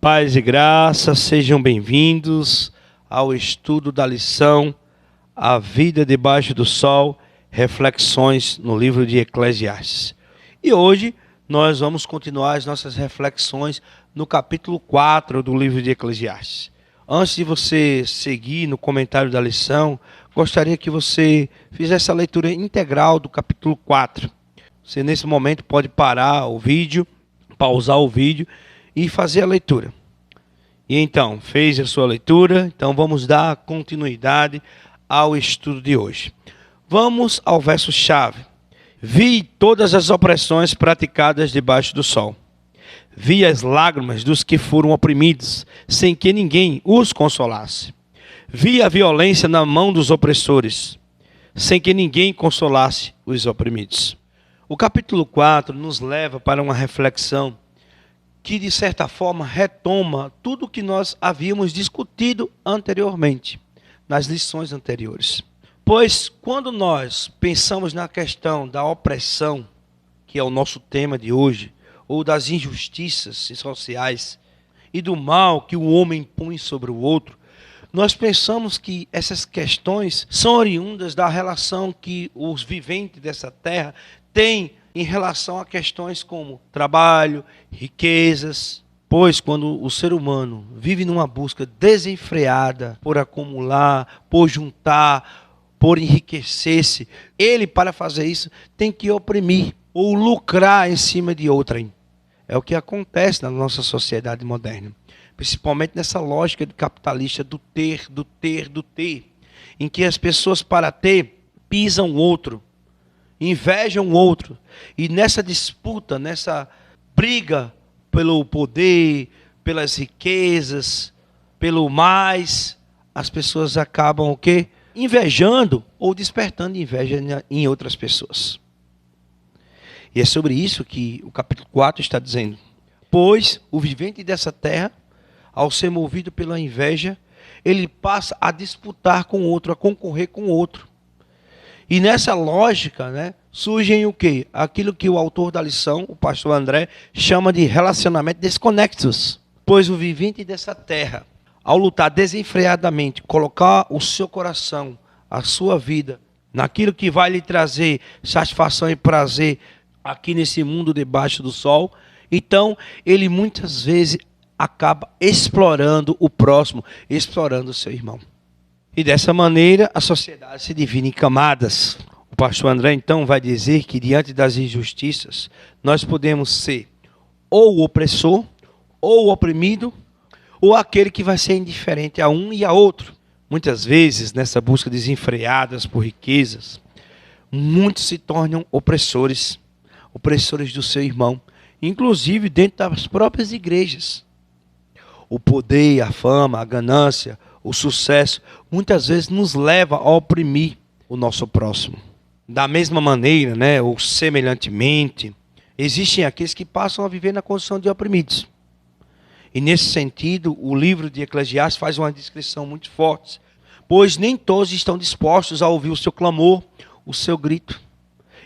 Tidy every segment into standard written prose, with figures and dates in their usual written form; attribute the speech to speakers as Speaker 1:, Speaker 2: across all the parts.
Speaker 1: Paz e graça, sejam bem-vindos ao estudo da lição A Vida Debaixo do Sol, reflexões no livro de Eclesiastes. E hoje nós vamos continuar as nossas reflexões no capítulo 4 do livro de Eclesiastes. Antes de você seguir no comentário da lição, gostaria que você fizesse a leitura integral do capítulo 4. Você nesse momento pode parar o vídeo, pausar o vídeo e fazer a leitura. E então, fez a sua leitura, então vamos dar continuidade ao estudo de hoje. Vamos ao verso-chave. Vi todas as opressões praticadas debaixo do sol. Vi as lágrimas dos que foram oprimidos, sem que ninguém os consolasse. Vi a violência na mão dos opressores, sem que ninguém consolasse os oprimidos. O capítulo 4 nos leva para uma reflexão que, de certa forma, retoma tudo o que nós havíamos discutido anteriormente, nas lições anteriores. Pois, quando nós pensamos na questão da opressão, que é o nosso tema de hoje, ou das injustiças sociais e do mal que o homem põe sobre o outro, nós pensamos que essas questões são oriundas da relação que os viventes dessa terra têm em relação a questões como trabalho, riquezas. Pois quando o ser humano vive numa busca desenfreada por acumular, por juntar, por enriquecer-se, ele, para fazer isso, tem que oprimir ou lucrar em cima de outrem. É o que acontece na nossa sociedade moderna, principalmente nessa lógica capitalista do ter, em que as pessoas, para ter, pisam o outro, invejam o outro, e nessa disputa, nessa briga pelo poder, pelas riquezas, pelo mais, as pessoas acabam o quê? Invejando ou despertando inveja em outras pessoas. E é sobre isso que o capítulo 4 está dizendo. Pois o vivente dessa terra, ao ser movido pela inveja, ele passa a disputar com o outro, a concorrer com o outro. E nessa lógica, surgem o quê? Aquilo que o autor da lição, o pastor André, chama de relacionamento desconexos. Pois o vivente dessa terra, ao lutar desenfreadamente, colocar o seu coração, a sua vida, naquilo que vai lhe trazer satisfação e prazer aqui nesse mundo debaixo do sol, então ele muitas vezes acaba explorando o próximo, explorando o seu irmão. E dessa maneira a sociedade se divide em camadas. O pastor André então vai dizer que diante das injustiças nós podemos ser ou o opressor, ou o oprimido, ou aquele que vai ser indiferente a um e a outro. Muitas vezes nessa busca desenfreadas por riquezas, muitos se tornam opressores do seu irmão, inclusive dentro das próprias igrejas. O poder, a fama, a ganância, o sucesso, muitas vezes nos leva a oprimir o nosso próximo. Da mesma maneira, ou semelhantemente, existem aqueles que passam a viver na condição de oprimidos. E nesse sentido, o livro de Eclesiastes faz uma descrição muito forte, pois nem todos estão dispostos a ouvir o seu clamor, o seu grito.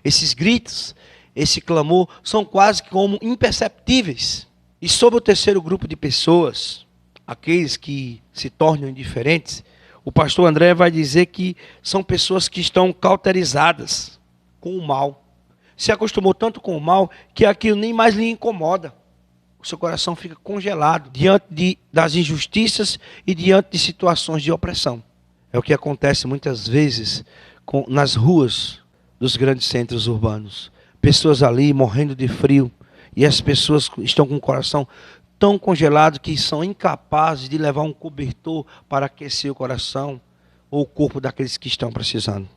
Speaker 1: Esses gritos, esse clamor, são quase como imperceptíveis. E sobre o terceiro grupo de pessoas, aqueles que se tornam indiferentes, o pastor André vai dizer que são pessoas que estão cauterizadas com o mal. Se acostumou tanto com o mal que aquilo nem mais lhe incomoda. O seu coração fica congelado diante das injustiças e diante de situações de opressão. É o que acontece muitas vezes nas ruas dos grandes centros urbanos. Pessoas ali morrendo de frio e as pessoas estão com o coração tão congelado que são incapazes de levar um cobertor para aquecer o coração ou o corpo daqueles que estão precisando.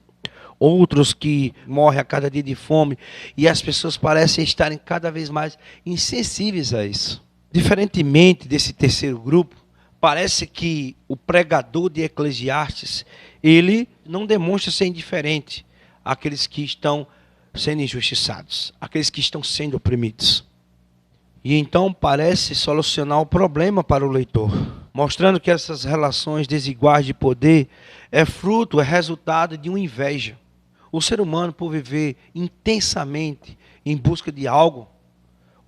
Speaker 1: Outros que morrem a cada dia de fome e as pessoas parecem estarem cada vez mais insensíveis a isso. Diferentemente desse terceiro grupo, parece que o pregador de Eclesiastes, ele não demonstra ser indiferente àqueles que estão sendo injustiçados, àqueles que estão sendo oprimidos. E então parece solucionar o problema para o leitor, mostrando que essas relações desiguais de poder é resultado de uma inveja. O ser humano, por viver intensamente em busca de algo,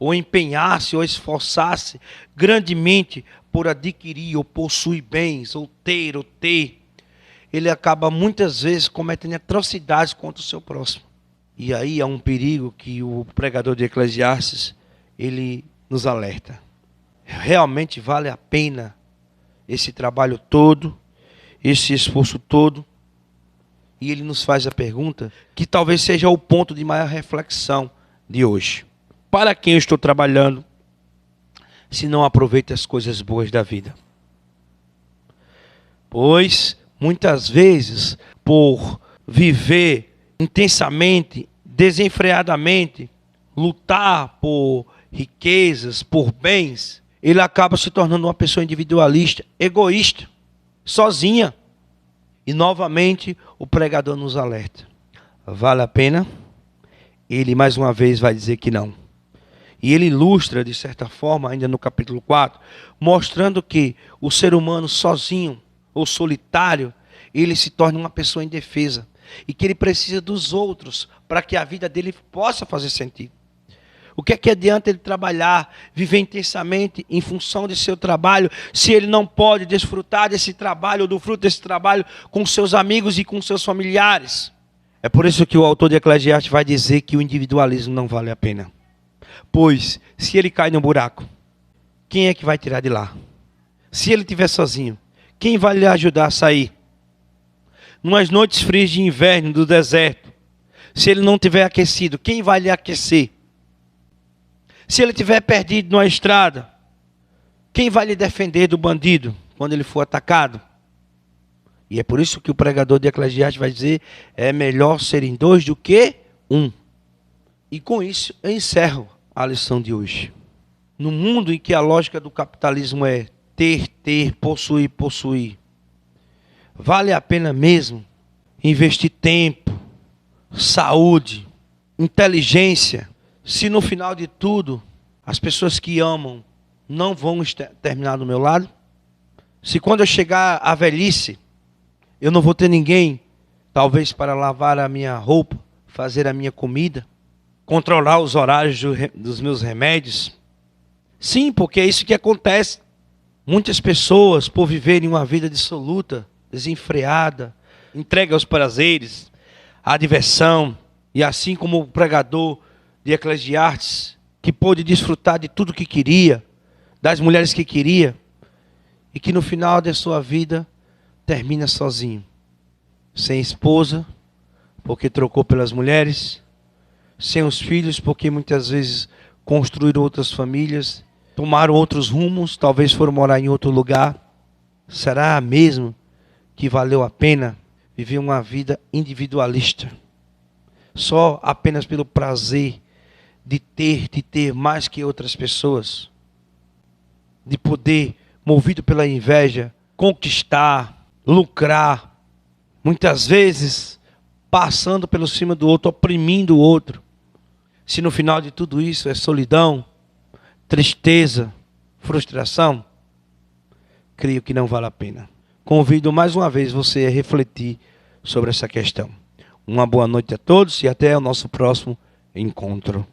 Speaker 1: ou empenhar-se, ou esforçar-se grandemente por adquirir ou possuir bens, ou ter, ele acaba muitas vezes cometendo atrocidades contra o seu próximo. E aí há um perigo que o pregador de Eclesiastes, ele nos alerta. Realmente vale a pena esse trabalho todo, esse esforço todo? E ele nos faz a pergunta que talvez seja o ponto de maior reflexão de hoje. Para quem eu estou trabalhando, se não aproveito as coisas boas da vida? Pois, muitas vezes, por viver intensamente, desenfreadamente, lutar por riquezas, por bens, ele acaba se tornando uma pessoa individualista, egoísta, sozinha. E novamente o pregador nos alerta. Vale a pena? Ele mais uma vez vai dizer que não. E ele ilustra, de certa forma, ainda no capítulo 4, mostrando que o ser humano sozinho ou solitário, ele se torna uma pessoa indefesa. E que ele precisa dos outros para que a vida dele possa fazer sentido. O que é que adianta ele trabalhar, viver intensamente em função de seu trabalho, se ele não pode desfrutar desse trabalho ou do fruto desse trabalho com seus amigos e com seus familiares? É por isso que o autor de Eclesiastes vai dizer que o individualismo não vale a pena. Pois, se ele cai no buraco, quem é que vai tirar de lá? Se ele estiver sozinho, quem vai lhe ajudar a sair? Numas noites frias de inverno do deserto, se ele não estiver aquecido, quem vai lhe aquecer? Se ele estiver perdido numa estrada, quem vai lhe defender do bandido quando ele for atacado? E é por isso que o pregador de Eclesiastes vai dizer, é melhor serem dois do que um. E com isso eu encerro a lição de hoje. No mundo em que a lógica do capitalismo é ter, possuir, vale a pena mesmo investir tempo, saúde, inteligência, se no final de tudo, as pessoas que amam não vão terminar do meu lado? Se quando eu chegar à velhice, eu não vou ter ninguém, talvez para lavar a minha roupa, fazer a minha comida, controlar os horários dos meus remédios? Sim, porque é isso que acontece. Muitas pessoas, por viverem uma vida dissoluta, desenfreada, entregue aos prazeres, à diversão, e assim como o pregador de Eclesiastes, que pôde desfrutar de tudo que queria, das mulheres que queria, e que no final da sua vida termina sozinho, sem esposa, porque trocou pelas mulheres, sem os filhos, porque muitas vezes construíram outras famílias, tomaram outros rumos, talvez foram morar em outro lugar. Será mesmo que valeu a pena viver uma vida individualista, só apenas pelo prazer de ter mais que outras pessoas, de poder, movido pela inveja, conquistar, lucrar, muitas vezes passando pelo cima do outro, oprimindo o outro? Se no final de tudo isso é solidão, tristeza, frustração, creio que não vale a pena. Convido mais uma vez você a refletir sobre essa questão. Uma boa noite a todos e até o nosso próximo encontro.